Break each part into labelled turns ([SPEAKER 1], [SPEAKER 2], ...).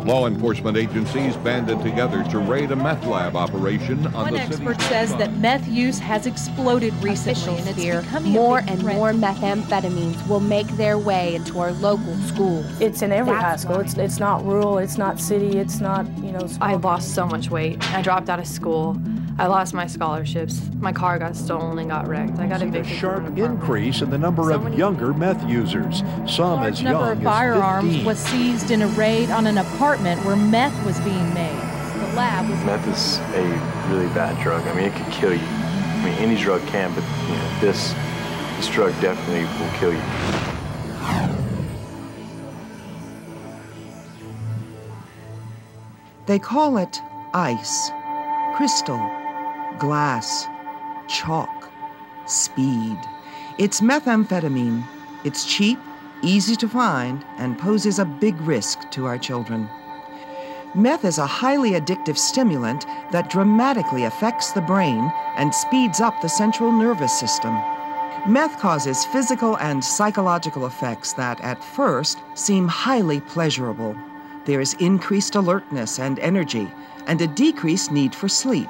[SPEAKER 1] Law enforcement agencies banded together to raid a meth lab operation on
[SPEAKER 2] One
[SPEAKER 1] the
[SPEAKER 2] expert
[SPEAKER 1] city's
[SPEAKER 2] says that meth use has exploded recently, and it's becoming
[SPEAKER 3] more
[SPEAKER 2] a big
[SPEAKER 3] and
[SPEAKER 2] threat.
[SPEAKER 3] more methamphetamines will make their way into our local schools.
[SPEAKER 4] It's in every high school. It's not rural, it's not city, it's not, small.
[SPEAKER 5] I lost so much weight. I dropped out of school. I lost my scholarships. My car got stolen and got wrecked. I got evicted.
[SPEAKER 6] A sharp increase in the number of younger meth users, some as young
[SPEAKER 2] A large number of firearms
[SPEAKER 6] 15.
[SPEAKER 2] was seized in a raid on an apartment where meth was being made. The lab was...
[SPEAKER 7] Meth is a really bad drug. I mean, it could kill you. I mean, any drug can, but this drug definitely will kill you.
[SPEAKER 8] They call it ice, crystal, glass, chalk, speed. It's methamphetamine. It's cheap, easy to find, and poses a big risk to our children. Meth is a highly addictive stimulant that dramatically affects the brain and speeds up the central nervous system. Meth causes physical and psychological effects that, at first, seem highly pleasurable. There is increased alertness and energy, and a decreased need for sleep.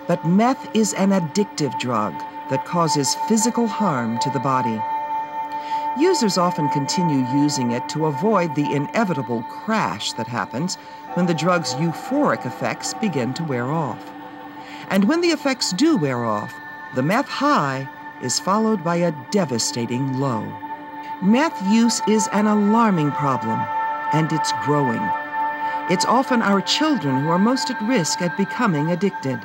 [SPEAKER 8] But meth is an addictive drug that causes physical harm to the body. Users often continue using it to avoid the inevitable crash that happens when the drug's euphoric effects begin to wear off. And when the effects do wear off, the meth high is followed by a devastating low. Meth use is an alarming problem, and it's growing. It's often our children who are most at risk at becoming addicted.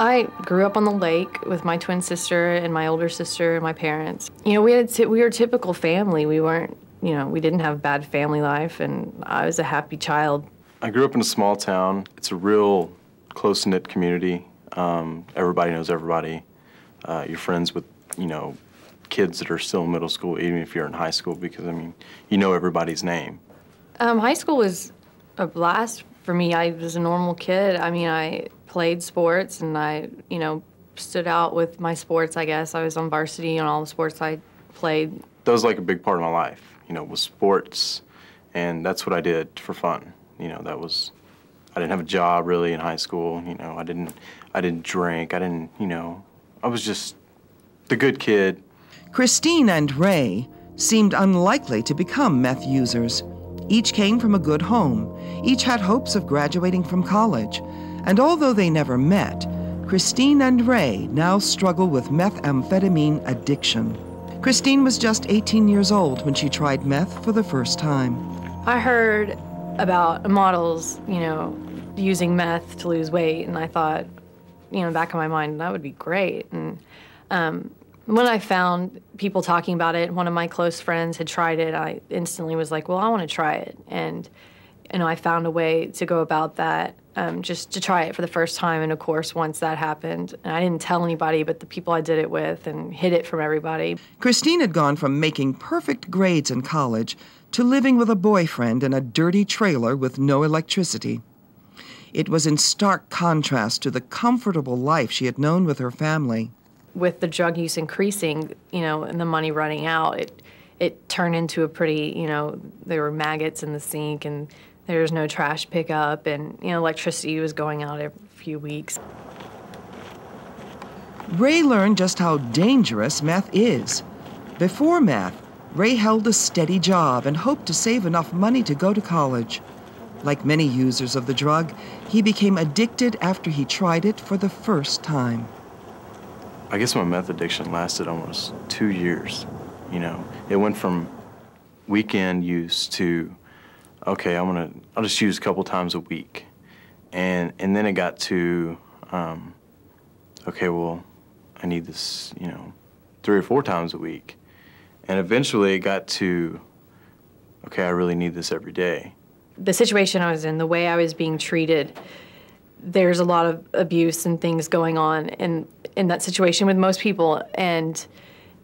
[SPEAKER 5] I grew up on the lake with my twin sister and my older sister and my parents. We were a typical family. We weren't, we didn't have a bad family life, and I was a happy child.
[SPEAKER 7] I grew up in a small town. It's a real close-knit community. Everybody knows everybody. You're friends with, kids that are still in middle school, even if you're in high school, because, you know everybody's name.
[SPEAKER 5] High school was a blast for me. I was a normal kid. I played sports, and I, stood out with my sports, I guess. I was on varsity on all the sports I played.
[SPEAKER 7] That was like a big part of my life, was sports, and that's what I did for fun. I didn't have a job really in high school. I didn't drink. I was just the good kid.
[SPEAKER 8] Christine and Ray seemed unlikely to become meth users. Each came from a good home. Each had hopes of graduating from college. And although they never met, Christine and Ray now struggle with methamphetamine addiction. Christine was just 18 years old when she tried meth for the first time.
[SPEAKER 5] I heard about models, using meth to lose weight, and I thought, back in my mind, that would be great. And when I found people talking about it, one of my close friends had tried it, I instantly was like, well, I want to try it. And I found a way to go about that, just to try it for the first time. And of course, once that happened, and I didn't tell anybody but the people I did it with, and hid it from everybody.
[SPEAKER 8] Christine had gone from making perfect grades in college to living with a boyfriend in a dirty trailer with no electricity. It was in stark contrast to the comfortable life she had known with her family.
[SPEAKER 5] With the drug use increasing, and the money running out, it turned into a pretty, there were maggots in the sink, and there was no trash pickup, and, electricity was going out every few weeks.
[SPEAKER 8] Ray learned just how dangerous meth is. Before meth, Ray held a steady job and hoped to save enough money to go to college. Like many users of the drug, he became addicted after he tried it for the first time.
[SPEAKER 7] I guess my meth addiction lasted almost 2 years. It went from weekend use to, okay, I'll just use a couple times a week. And then it got to, okay, well, I need this, 3 or 4 times a week. And eventually it got to, okay, I really need this every day.
[SPEAKER 5] The situation I was in, the way I was being treated, there's a lot of abuse and things going on in that situation with most people, and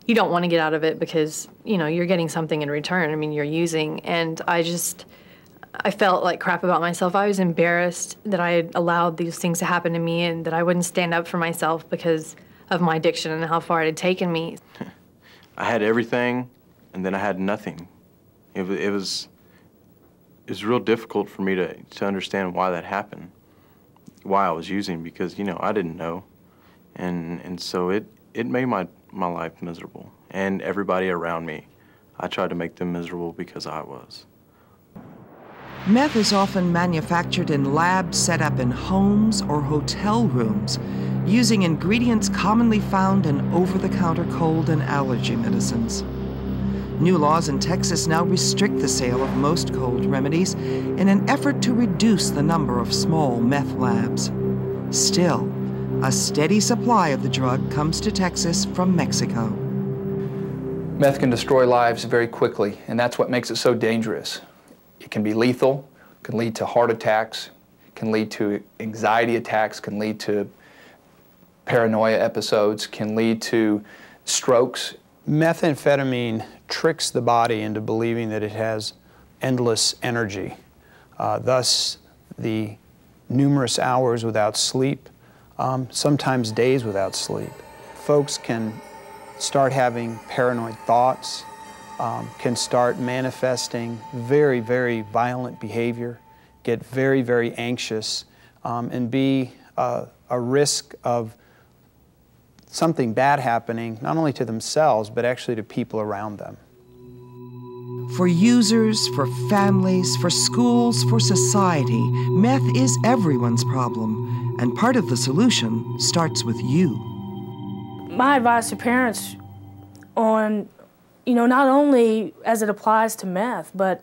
[SPEAKER 5] you don't want to get out of it because, you're getting something in return. You're using, and I felt like crap about myself. I was embarrassed that I had allowed these things to happen to me and that I wouldn't stand up for myself because of my addiction and how far it had taken me.
[SPEAKER 7] I had everything, and then I had nothing. It was real difficult for me to understand why that happened, why I was using, because, you know, I didn't know. And so it made my life miserable. And everybody around me, I tried to make them miserable because I was.
[SPEAKER 8] Meth is often manufactured in labs set up in homes or hotel rooms, using ingredients commonly found in over-the-counter cold and allergy medicines. New laws in Texas now restrict the sale of most cold remedies in an effort to reduce the number of small meth labs. Still, a steady supply of the drug comes to Texas from Mexico.
[SPEAKER 9] Meth can destroy lives very quickly, and that's what makes it so dangerous. It can be lethal, can lead to heart attacks, can lead to anxiety attacks, can lead to paranoia episodes, can lead to strokes.
[SPEAKER 10] Methamphetamine tricks the body into believing that it has endless energy. Thus, the numerous hours without sleep, sometimes days without sleep. Folks can start having paranoid thoughts, can start manifesting very, very violent behavior, get very, very anxious, and be a risk of something bad happening, not only to themselves, but actually to people around them.
[SPEAKER 8] For users, for families, for schools, for society, meth is everyone's problem, and part of the solution starts with you.
[SPEAKER 4] My advice to parents on, not only as it applies to meth, but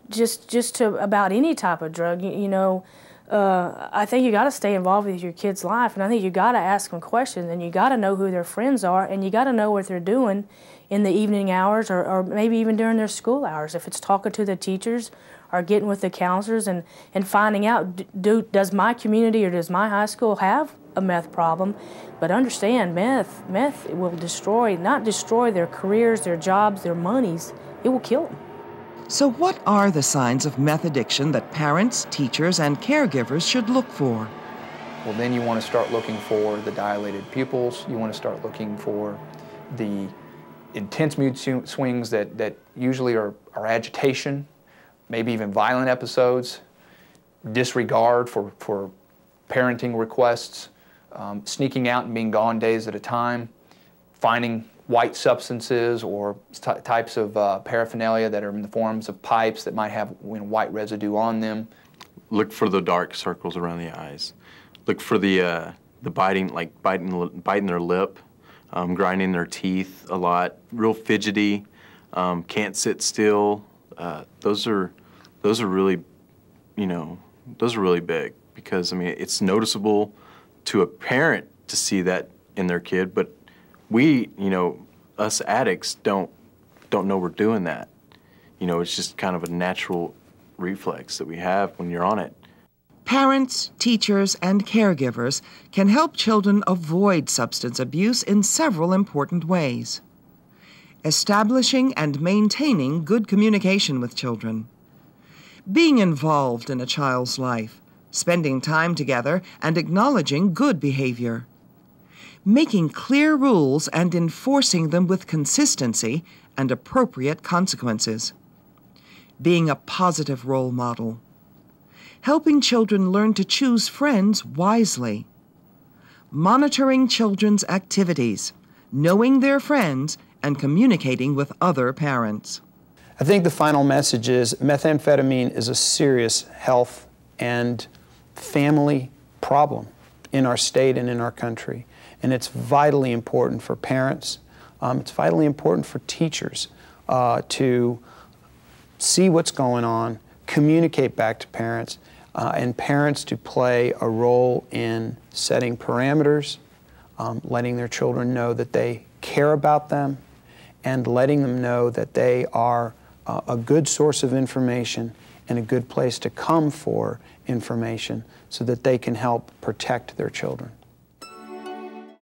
[SPEAKER 4] just to about any type of drug, I think you got to stay involved with your kid's life, and I think you got to ask them questions, and you got to know who their friends are, and you got to know what they're doing in the evening hours, or maybe even during their school hours. If it's talking to the teachers or getting with the counselors and finding out, does my community or does my high school have a meth problem? But understand, meth will not destroy their careers, their jobs, their monies. It will kill them.
[SPEAKER 8] So what are the signs of meth addiction that parents, teachers, and caregivers should look for?
[SPEAKER 9] Well, then you want to start looking for the dilated pupils. You want to start looking for the intense mood swings that usually are agitation, maybe even violent episodes, disregard for parenting requests, sneaking out and being gone days at a time, finding white substances or types of paraphernalia that are in the forms of pipes that might have white residue on them.
[SPEAKER 7] Look for the dark circles around the eyes. Look for the biting, like biting their lip, grinding their teeth a lot, real fidgety, can't sit still. Those are really, those are really big, because I mean it's noticeable to a parent to see that in their kid, but we, us addicts don't know we're doing that. It's just kind of a natural reflex that we have when you're on it.
[SPEAKER 8] Parents, teachers, and caregivers can help children avoid substance abuse in several important ways. Establishing and maintaining good communication with children. Being involved in a child's life, spending time together, and acknowledging good behavior. Making clear rules and enforcing them with consistency and appropriate consequences. Being a positive role model. Helping children learn to choose friends wisely. Monitoring children's activities, knowing their friends, and communicating with other parents.
[SPEAKER 10] I think the final message is methamphetamine is a serious health and family problem in our state and in our country. And it's vitally important for parents, it's vitally important for teachers to see what's going on, communicate back to parents, and parents to play a role in setting parameters, letting their children know that they care about them, and letting them know that they are a good source of information and a good place to come for information so that they can help protect their children.